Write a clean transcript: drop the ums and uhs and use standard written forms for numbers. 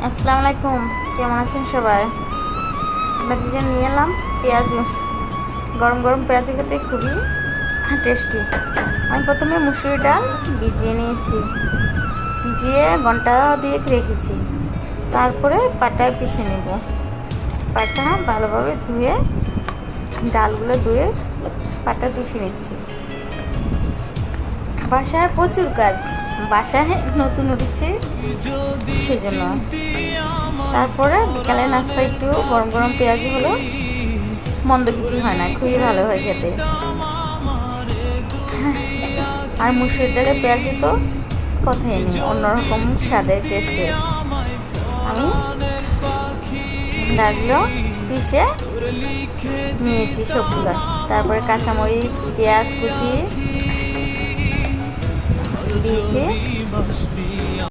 আসসালামু আলাইকুম, কেমন আছেন সবাই? বাটিটা নিয়ে এলাম পেঁয়াজু। গরম গরম পেঁয়াজু খেতে খুবই টেস্টি। আমি প্রথমে মুসুরি ডাল ভিজিয়ে নিয়েছি, ভিজিয়ে ঘন্টা দিয়ে রেখেছি। তারপরে পাটায় পিষে নেব। পাটা ভালোভাবে ধুয়ে, ডালগুলো ধুয়ে পাটা পিষে নিচ্ছি। বাসায় প্রচুর কাজ, বাসায় নতুন উঠেছে সেজন্য। তারপরে বিকালে নাস্তা একটু গরম গরম পেঁয়াজ হলো, মন্দ কিছু হয় না, খুবই ভালো হয় খেতে। আর মুসুর ডালে পেঁয়াজ তো কথাই নেই, অন্যরকম স্বাদের টেস্টের। আমি ডালগুলো পিষে নিয়েছি সবগুলো। তারপরে কাঁচামরিচ পেঁয়াজ কুচি দিয়েছি,